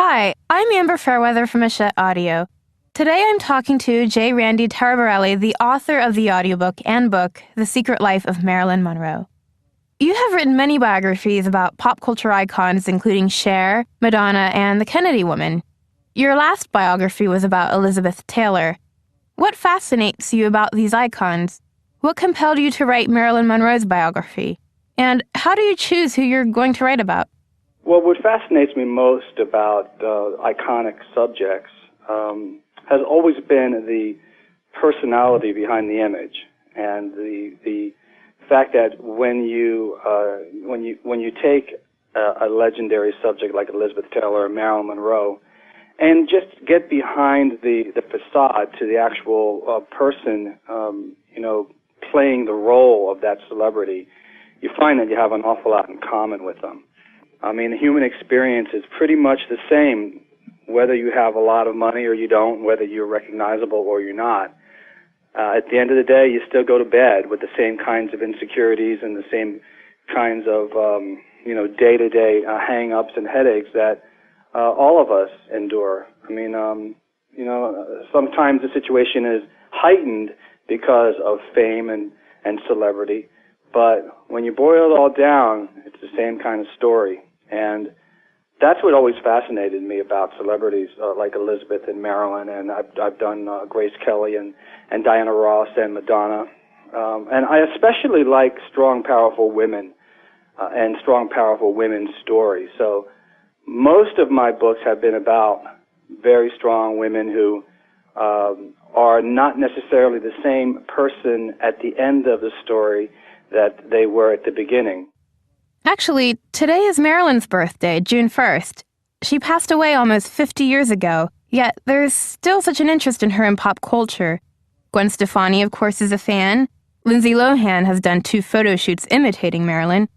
Hi, I'm Amber Fairweather from Hachette Audio. Today I'm talking to J. Randy Taraborrelli, the author of the audiobook and book, The Secret Life of Marilyn Monroe. You have written many biographies about pop culture icons, including Cher, Madonna, and the Kennedy woman. Your last biography was about Elizabeth Taylor. What fascinates you about these icons? What compelled you to write Marilyn Monroe's biography? And how do you choose who you're going to write about? Well, what fascinates me most about iconic subjects has always been the personality behind the image, and the fact that when you take a legendary subject like Elizabeth Taylor or Marilyn Monroe, and just get behind the facade to the actual person, playing the role of that celebrity, you find that you have an awful lot in common with them. I mean, the human experience is pretty much the same, whether you have a lot of money or you don't, whether you're recognizable or you're not. At the end of the day, you still go to bed with the same kinds of insecurities and the same kinds of, day-to-day hang-ups and headaches that all of us endure. I mean, sometimes the situation is heightened because of fame and celebrity, but when you boil it all down, it's the same kind of story. And that's what always fascinated me about celebrities like Elizabeth and Marilyn, and I've done Grace Kelly and Diana Ross and Madonna. And I especially like strong, powerful women and strong, powerful women's stories. So most of my books have been about very strong women who are not necessarily the same person at the end of the story that they were at the beginning. Actually, today is Marilyn's birthday, June 1st. She passed away almost 50 years ago, yet there's still such an interest in her in pop culture. Gwen Stefani, of course, is a fan. Lindsay Lohan has done 2 photo shoots imitating Marilyn.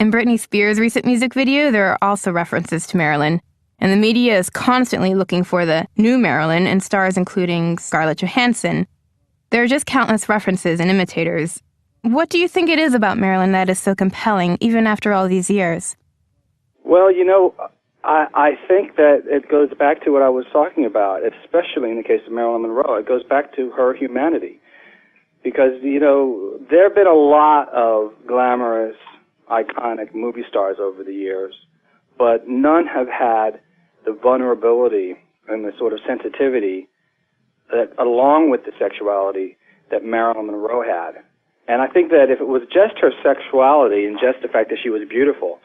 In Britney Spears' recent music video, there are also references to Marilyn. And the media is constantly looking for the new Marilyn and stars including Scarlett Johansson. There are just countless references and imitators. What do you think it is about Marilyn that is so compelling, even after all these years? Well, I think that it goes back to what I was talking about, especially in the case of Marilyn Monroe. It goes back to her humanity. Because, there have been a lot of glamorous, iconic movie stars over the years, but none have had the vulnerability and the sort of sensitivity that, along with the sexuality, that Marilyn Monroe had. And I think that if it was just her sexuality and just the fact that she was beautiful,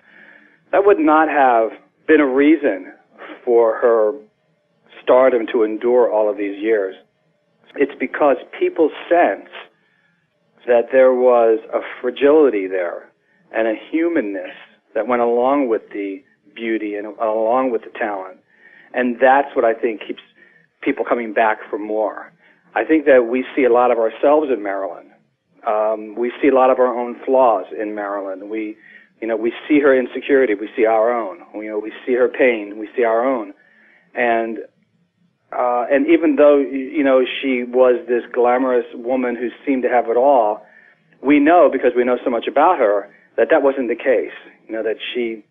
that would not have been a reason for her stardom to endure all of these years. It's because people sense that there was a fragility there and a humanness that went along with the beauty and along with the talent. And that's what I think keeps people coming back for more. I think that we see a lot of ourselves in Marilyn. We see a lot of our own flaws in Marilyn. We see her insecurity. We see our own. We see her pain. We see our own. And even though, she was this glamorous woman who seemed to have it all, we know, because we know so much about her, that wasn't the case. That she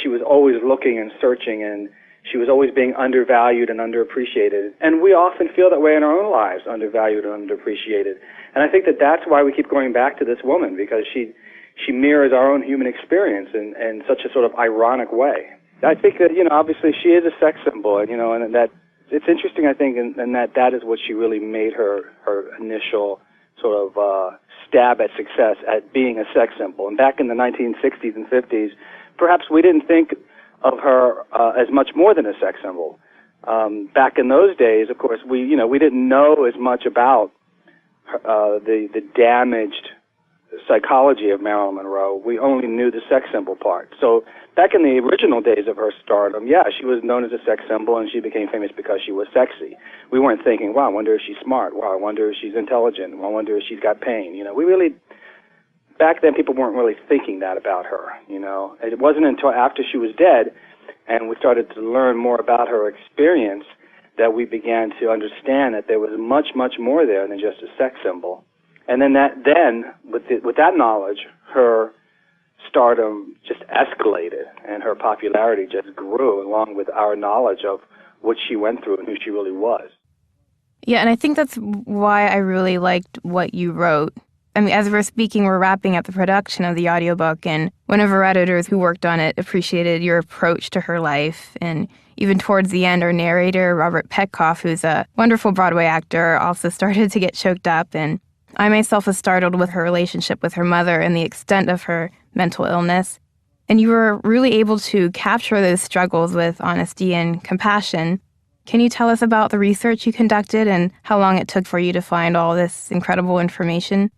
was always looking and searching, and she was always being undervalued and underappreciated. And we often feel that way in our own lives, undervalued and underappreciated. And I think that that's why we keep going back to this woman, because she mirrors our own human experience in such a sort of ironic way. I think that, obviously she is a sex symbol, and that it's interesting, I think, and that is what she really made her initial sort of stab at success, at being a sex symbol. And back in the 1960s and 50s, perhaps we didn't think of her as much more than a sex symbol. Back in those days, of course, we didn't know as much about the damaged psychology of Marilyn Monroe. We only knew the sex symbol part. So back in the original days of her stardom, she was known as a sex symbol, and she became famous because she was sexy. We weren't thinking, wow, I wonder if she's smart. Wow, I wonder if she's intelligent. I wonder if she's got pain. Back then, people weren't really thinking that about her, It wasn't until after she was dead and we started to learn more about her experience that we began to understand that there was much, much more there than just a sex symbol. And then with that knowledge, her stardom just escalated, and her popularity just grew along with our knowledge of what she went through and who she really was. Yeah, and I think that's why I really liked what you wrote. I mean, as we're speaking, we're wrapping up the production of the audiobook, and one of our editors who worked on it appreciated your approach to her life. And even towards the end, our narrator, Robert Petkoff, who's a wonderful Broadway actor, also started to get choked up. And I myself was startled with her relationship with her mother and the extent of her mental illness. And you were really able to capture those struggles with honesty and compassion. Can you tell us about the research you conducted and how long it took for you to find all this incredible information?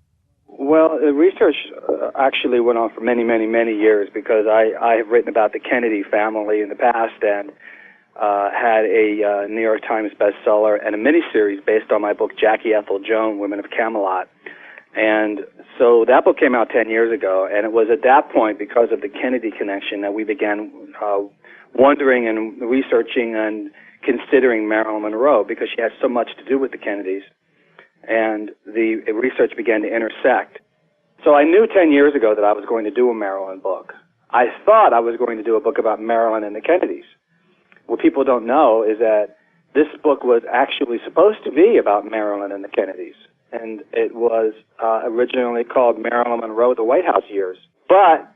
Well, the research actually went on for many, many, many years, because I have written about the Kennedy family in the past and had a New York Times bestseller and a miniseries based on my book, Jackie Ethel Joan, Women of Camelot. And so that book came out 10 years ago, and it was at that point, because of the Kennedy connection, that we began wondering and researching and considering Marilyn Monroe, because she had so much to do with the Kennedys. And the research began to intersect. So I knew 10 years ago that I was going to do a Marilyn book. I thought I was going to do a book about Marilyn and the Kennedys. What people don't know is that this book was actually supposed to be about Marilyn and the Kennedys. And it was originally called Marilyn Monroe, The White House Years. But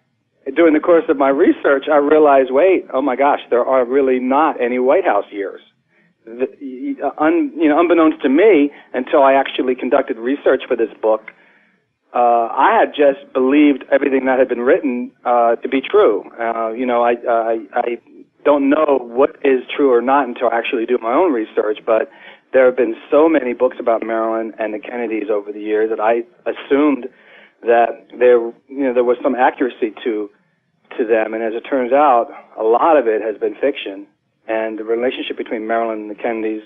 during the course of my research, I realized, wait, oh my gosh, there are really not any White House years. Unbeknownst to me, until I actually conducted research for this book, I had just believed everything that had been written to be true. I don't know what is true or not until I actually do my own research, but there have been so many books about Marilyn and the Kennedys over the years that I assumed that there was some accuracy to them, and as it turns out, a lot of it has been fiction. And the relationship between Marilyn and the Kennedys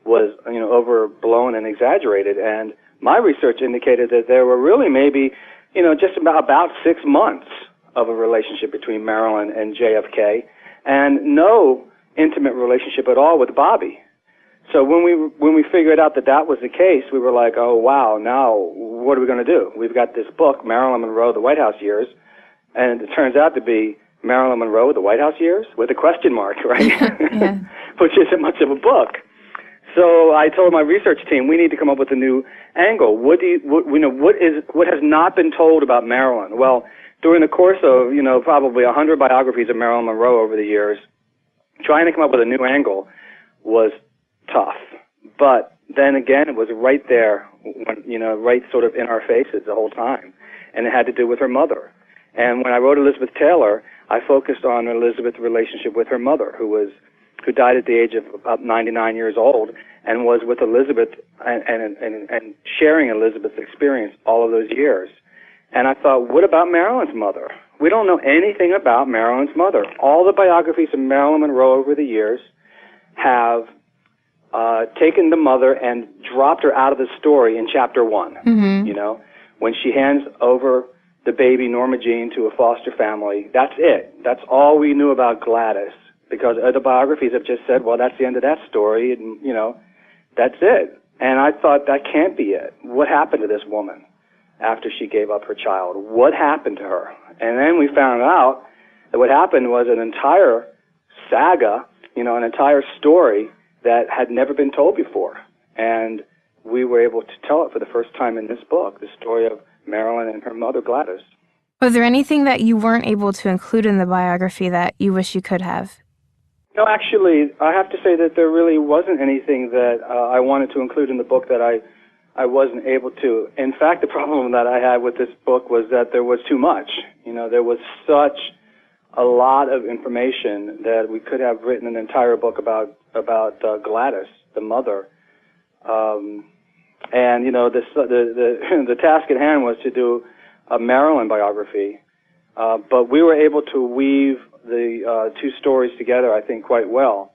was, overblown and exaggerated. And my research indicated that there were really maybe, just about 6 months of a relationship between Marilyn and JFK, and no intimate relationship at all with Bobby. So when we figured out that that was the case, we were like, oh wow, now what are we going to do? We've got this book, Marilyn Monroe, The White House Years, and it turns out to be Marilyn Monroe, The White House Years, with a question mark, right? Yeah. Which isn't much of a book. So I told my research team, we need to come up with a new angle. What has not been told about Marilyn? Well, during the course of, probably 100 biographies of Marilyn Monroe over the years, trying to come up with a new angle was tough. But then again, it was right there, right sort of in our faces the whole time. And it had to do with her mother. And when I wrote Elizabeth Taylor, I focused on Elizabeth's relationship with her mother, who died at the age of about 99 years old, and was with Elizabeth and sharing Elizabeth's experience all of those years. And I thought, what about Marilyn's mother? We don't know anything about Marilyn's mother. All the biographies of Marilyn Monroe over the years have taken the mother and dropped her out of the story in chapter 1. Mm-hmm. When she hands over the baby Norma Jean to a foster family, that's it. That's all we knew about Gladys, because other biographies have just said, well, that's the end of that story, and, that's it. And I thought, that can't be it. What happened to this woman after she gave up her child? What happened to her? And then we found out that what happened was an entire saga, an entire story that had never been told before. And we were able to tell it for the first time in this book, the story of Marilyn and her mother, Gladys. Was there anything that you weren't able to include in the biography that you wish you could have? No, actually, I have to say that there really wasn't anything that I wanted to include in the book that I wasn't able to. In fact, the problem that I had with this book was that there was too much. There was such a lot of information that we could have written an entire book about Gladys, the mother. And the task at hand was to do a Marilyn biography, but we were able to weave the two stories together, I think, quite well.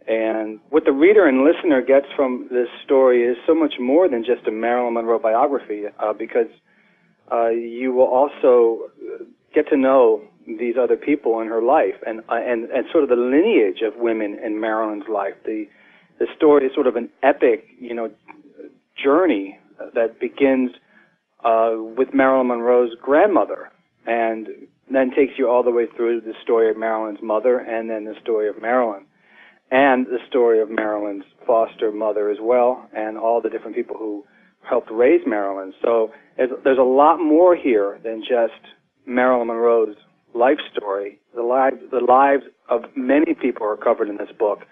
And what the reader and listener gets from this story is so much more than just a Marilyn Monroe biography, because you will also get to know these other people in her life and sort of the lineage of women in Marilyn's life. The story is sort of an epic, journey that begins with Marilyn Monroe's grandmother, and then takes you all the way through the story of Marilyn's mother, and then the story of Marilyn, and the story of Marilyn's foster mother as well, and all the different people who helped raise Marilyn. So there's a lot more here than just Marilyn Monroe's life story. The lives of many people are covered in this book,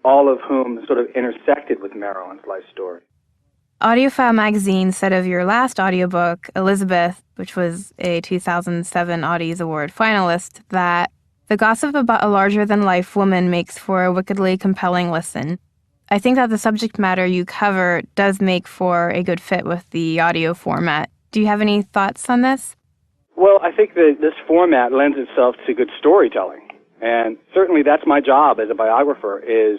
all of whom sort of intersected with Marilyn's life story. AudioFile magazine said of your last audiobook, Elizabeth, which was a 2007 Audi's Award finalist, that the gossip about a larger-than-life woman makes for a wickedly compelling listen. I think that the subject matter you cover does make for a good fit with the audio format. Do you have any thoughts on this? Well, I think that this format lends itself to good storytelling. And certainly that's my job as a biographer, is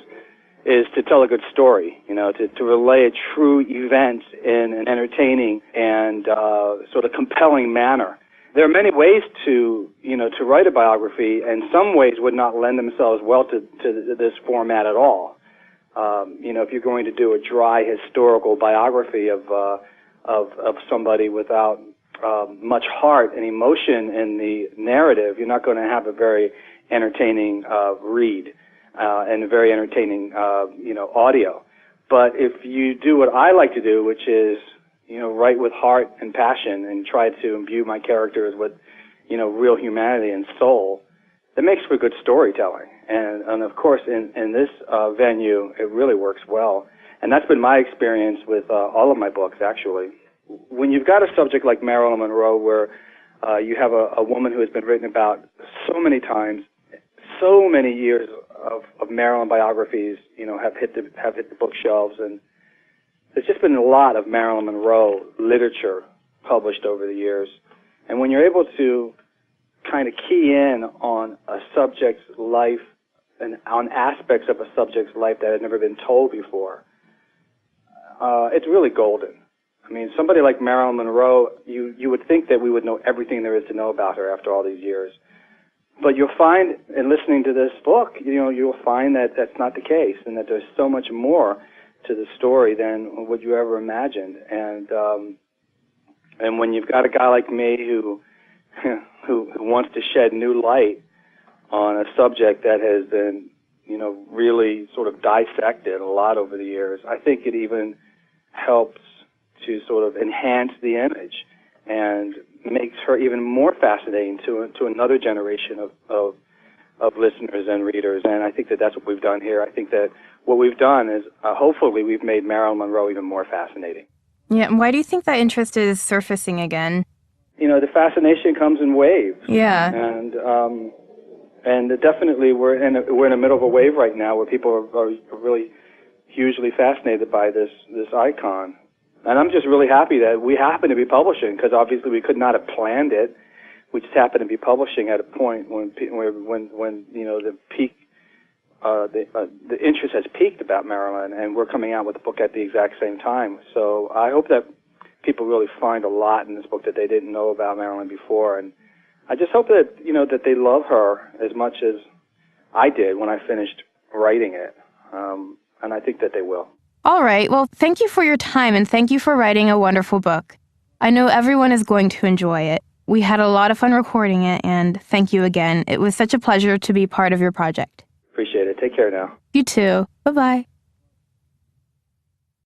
to tell a good story, to relay a true event in an entertaining and sort of compelling manner. There are many ways to write a biography, and some ways would not lend themselves well to this format at all. If you're going to do a dry historical biography of somebody without much heart and emotion in the narrative, you're not going to have a very entertaining read and a very entertaining audio. But if you do what I like to do, which is write with heart and passion and try to imbue my characters with real humanity and soul, that makes for good storytelling. And of course, in this venue, it really works well. And that's been my experience with all of my books, actually. When you've got a subject like Marilyn Monroe, where you have a woman who has been written about so many times, so many years of Marilyn biographies, have hit the bookshelves, and there's just been a lot of Marilyn Monroe literature published over the years. And when you're able to kind of key in on a subject's life and on aspects of a subject's life that had never been told before, it's really golden. I mean, somebody like Marilyn Monroe, you would think that we would know everything there is to know about her after all these years. But you'll find, in listening to this book, you'll find that that's not the case, and that there's so much more to the story than what you ever imagined. And when you've got a guy like me who wants to shed new light on a subject that has been, really sort of dissected a lot over the years, I think it even helps to sort of enhance the image and makes her even more fascinating to another generation of listeners and readers. And I think that that's what we've done here. I think that what we've done is hopefully we've made Marilyn Monroe even more fascinating. Yeah, and why do you think that interest is surfacing again? The fascination comes in waves. Yeah. And definitely we're in the middle of a wave right now where people are really hugely fascinated by this icon. And I'm just really happy that we happen to be publishing, because obviously we could not have planned it. We just happen to be publishing at a point when the peak, the interest has peaked about Marilyn, and we're coming out with the book at the exact same time. So I hope that people really find a lot in this book that they didn't know about Marilyn before, and I just hope that that they love her as much as I did when I finished writing it, and I think that they will. All right. Well, thank you for your time, and thank you for writing a wonderful book. I know everyone is going to enjoy it. We had a lot of fun recording it, and thank you again. It was such a pleasure to be part of your project. Appreciate it. Take care now. You too. Bye-bye.